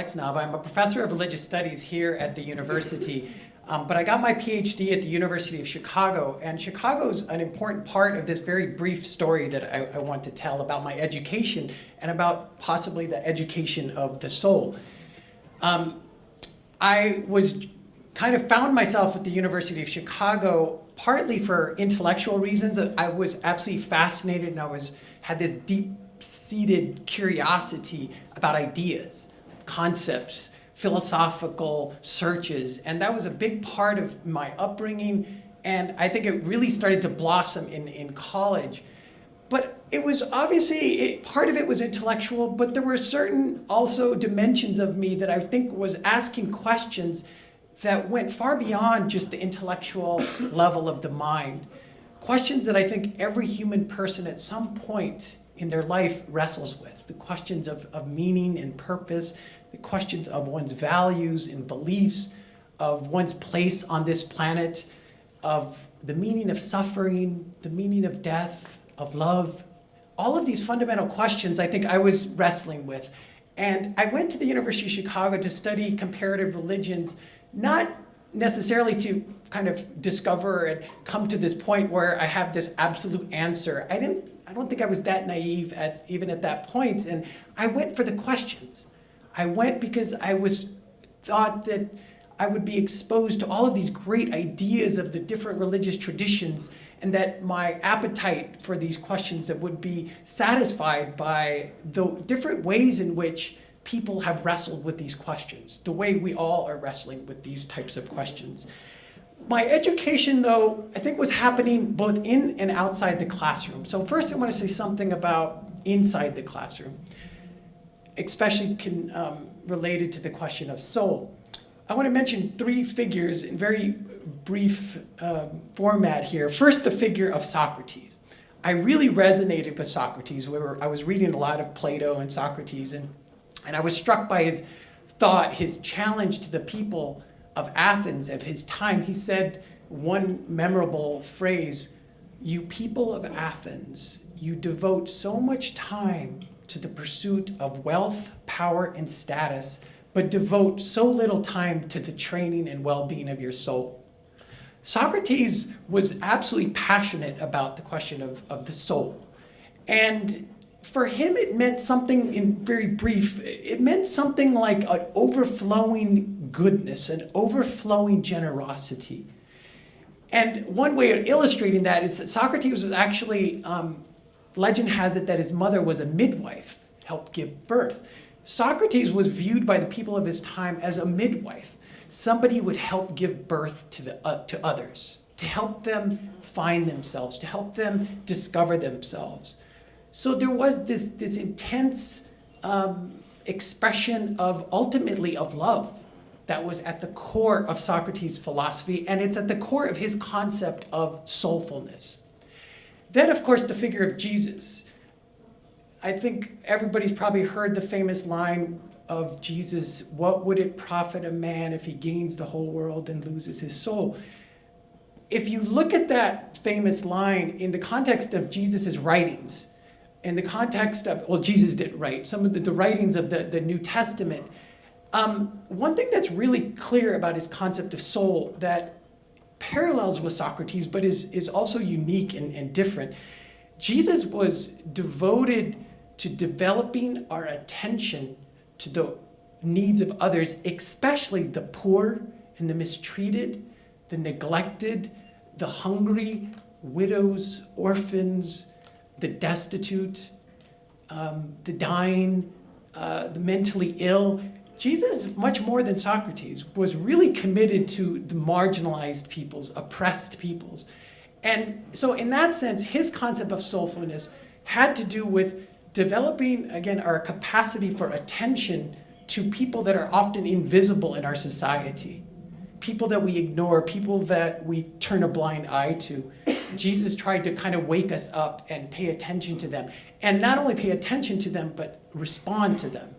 Alex Nava. I'm a professor of religious studies here at the university, but I got my PhD at the University of Chicago, and Chicago's an important part of this very brief story that I want to tell about my education and about possibly the education of the soul. I was kind of found myself at the University of Chicago partly for intellectual reasons. I was absolutely fascinated, and had this deep-seated curiosity about ideas, concepts, philosophical searches, and that was a big part of my upbringing, and I think it really started to blossom in college. But it was obviously, part of it was intellectual, but there were certain also dimensions of me that I think was asking questions that went far beyond just the intellectual level of the mind. Questions that I think every human person at some point in their life wrestles with. The questions of meaning and purpose, the questions of one's values and beliefs, of one's place on this planet, of the meaning of suffering, the meaning of death, of love. All of these fundamental questions I think I was wrestling with. And I went to the University of Chicago to study comparative religions, not necessarily to kind of discover and come to this point where I have this absolute answer. I don't think I was that naive even at that point, and I went for the questions. I went because I thought that I would be exposed to all of these great ideas of the different religious traditions, and that my appetite for these questions that would be satisfied by the different ways in which people have wrestled with these questions, the way we all are wrestling with these types of questions. My education, though, I think was happening both in and outside the classroom. So first I want to say something about inside the classroom, especially related to the question of soul. I want to mention three figures in very brief format here. First, the figure of Socrates. I really resonated with Socrates. I was reading a lot of Plato and Socrates, and I was struck by his thought, his challenge to the people of Athens of his time. He said one memorable phrase, "You people of Athens, you devote so much time to the pursuit of wealth, power, and status, but devote so little time to the training and well-being of your soul." Socrates was absolutely passionate about the question of the soul. And for him, it meant something, in very brief, it meant something like an overflowing goodness, an overflowing generosity. And one way of illustrating that is that Socrates was actually, legend has it that his mother was a midwife, helped give birth. Socrates was viewed by the people of his time as a midwife, somebody who would help give birth to others, to help them find themselves, to help them discover themselves. So there was this intense expression ultimately of love that was at the core of Socrates' philosophy, and it's at the core of his concept of soulfulness. Then, of course, the figure of Jesus. I think everybody's probably heard the famous line of Jesus, "What would it profit a man if he gains the whole world and loses his soul?" If you look at that famous line in the context of Jesus' writings, in the context of, well, Jesus didn't write, some of the writings of the New Testament, one thing that's really clear about his concept of soul that parallels with Socrates, but is also unique and different. Jesus was devoted to developing our attention to the needs of others, especially the poor and the mistreated, the neglected, the hungry, widows, orphans, the destitute, the dying, the mentally ill. Jesus, much more than Socrates, was really committed to the marginalized peoples, oppressed peoples. And so in that sense, his concept of soulfulness had to do with developing, again, our capacity for attention to people that are often invisible in our society, people that we ignore, people that we turn a blind eye to. Jesus tried to kind of wake us up and pay attention to them. And not only pay attention to them, but respond to them.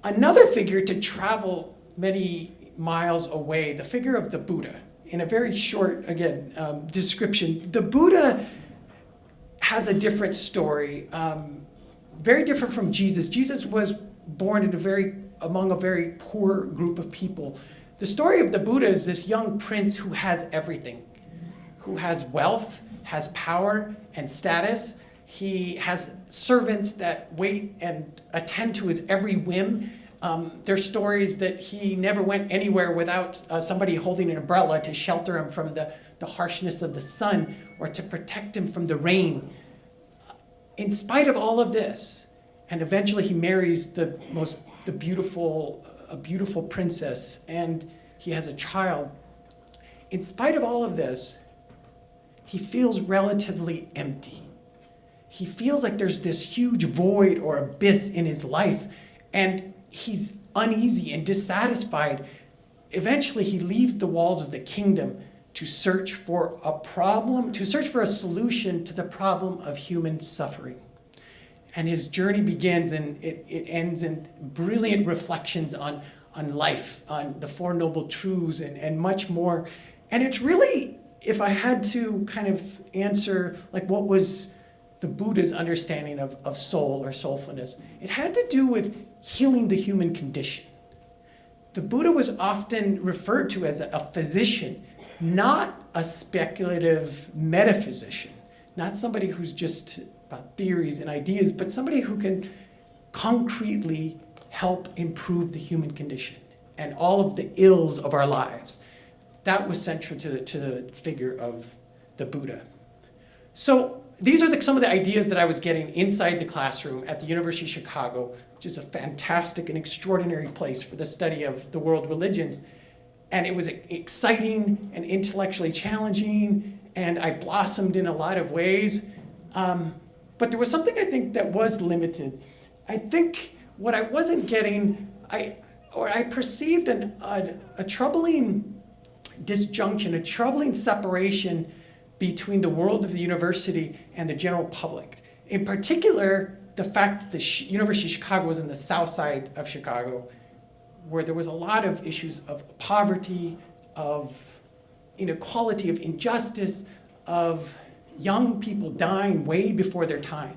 Another figure to travel many miles away, the figure of the Buddha. In a very short, again, description, the Buddha has a different story, very different from Jesus. Jesus was born in a very among a very poor group of people. The story of the Buddha is this young prince who has everything, who has wealth, has power and status. He has servants that wait and attend to his every whim. There's stories that he never went anywhere without somebody holding an umbrella to shelter him from the harshness of the sun or to protect him from the rain. In spite of all of this, and eventually he marries a beautiful princess, and he has a child. In spite of all of this, he feels relatively empty. He feels like there's this huge void or abyss in his life, and he's uneasy and dissatisfied. Eventually, he leaves the walls of the kingdom to search for a solution to the problem of human suffering. And his journey begins, and it ends in brilliant reflections on life, on the Four Noble Truths, and much more. And it's really, if I had to kind of answer, like, what was the Buddha's understanding of soul or soulfulness, it had to do with healing the human condition. The Buddha was often referred to as a physician, not a speculative metaphysician, not somebody who's just about theories and ideas, but somebody who can concretely help improve the human condition and all of the ills of our lives. That was central to the figure of the Buddha. So these are some of the ideas that I was getting inside the classroom at the University of Chicago, which is a fantastic and extraordinary place for the study of the world religions. And it was exciting and intellectually challenging, and I blossomed in a lot of ways. But there was something I think that was limited. I think what I wasn't getting, I perceived a troubling disjunction, a troubling separation between the world of the university and the general public. In particular, the fact that the University of Chicago was in the south side of Chicago, where there was a lot of issues of poverty, of inequality, of injustice, of young people dying way before their time.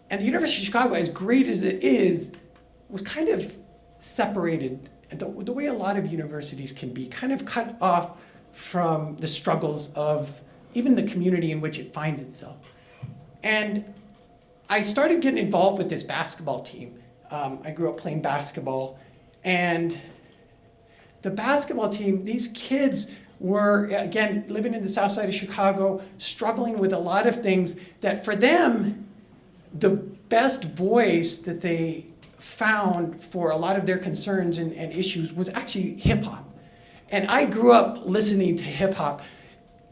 And the University of Chicago, as great as it is, was kind of separated, the way a lot of universities can be, kind of cut off from the struggles of even the community in which it finds itself. And I started getting involved with this basketball team. I grew up playing basketball, and the basketball team, these kids were, again, living in the south side of Chicago, struggling with a lot of things that for them, the best voice that they found for a lot of their concerns and issues was actually hip hop. And I grew up listening to hip hop.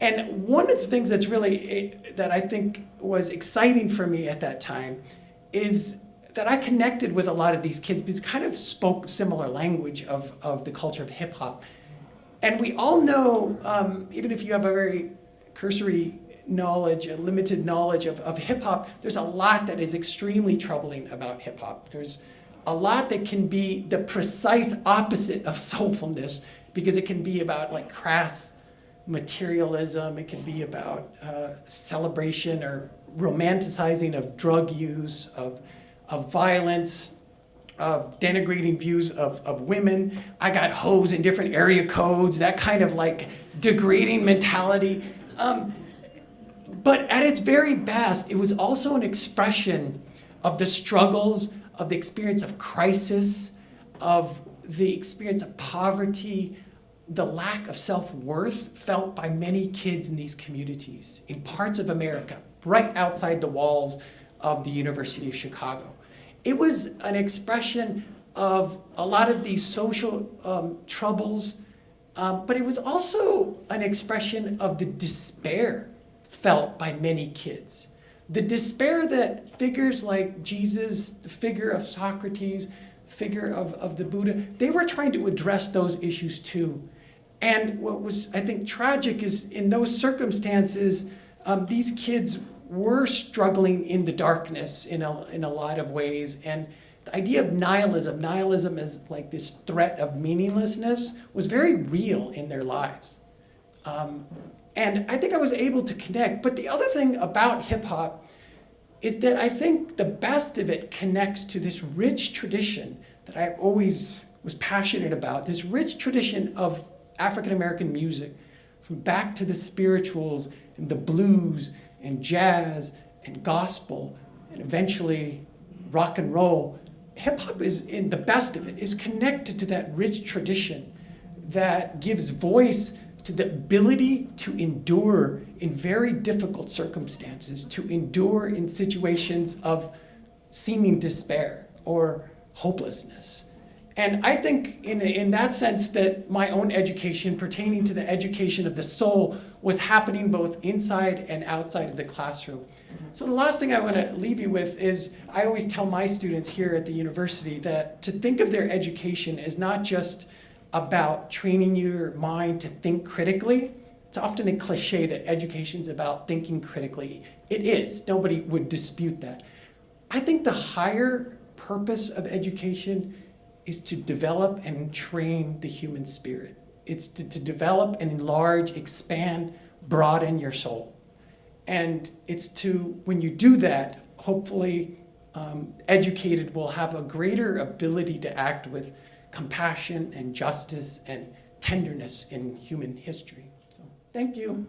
And one of the things that's really, that I think was exciting for me at that time is that I connected with a lot of these kids because kind of spoke similar language of the culture of hip hop. And we all know, even if you have a very cursory knowledge, a limited knowledge of hip hop, there's a lot that is extremely troubling about hip hop. There's a lot that can be the precise opposite of soulfulness because it can be about like crass materialism, it can be about celebration or romanticizing of drug use, of violence, of denigrating views of women. I got hoes in different area codes, that kind of like degrading mentality. But at its very best, it was also an expression of the struggles, of the experience of crisis, of the experience of poverty, the lack of self-worth felt by many kids in these communities, in parts of America, right outside the walls of the University of Chicago. It was an expression of a lot of these social troubles, but it was also an expression of the despair felt by many kids. The despair that figures like Jesus, the figure of Socrates, figure of the Buddha, they were trying to address those issues too. And what was, I think, tragic is in those circumstances, these kids were struggling in the darkness in a lot of ways. And the idea of nihilism as like this threat of meaninglessness was very real in their lives. And I think I was able to connect. But the other thing about hip hop is that I think the best of it connects to this rich tradition that I always was passionate about, this rich tradition of African American music, from back to the spirituals and the blues and jazz and gospel and eventually rock and roll. Hip hop is, in the best of it, is connected to that rich tradition that gives voice to the ability to endure in very difficult circumstances, to endure in situations of seeming despair or hopelessness. And I think in that sense that my own education pertaining to the education of the soul was happening both inside and outside of the classroom. So the last thing I want to leave you with is, I always tell my students here at the university that to think of their education as not just about training your mind to think critically. It's often a cliche that education's about thinking critically. It is, nobody would dispute that. I think the higher purpose of education is to develop and train the human spirit. It's to develop and enlarge, expand, broaden your soul. And it's to, when you do that, hopefully educated will have a greater ability to act with compassion and justice and tenderness in human history. So, thank you.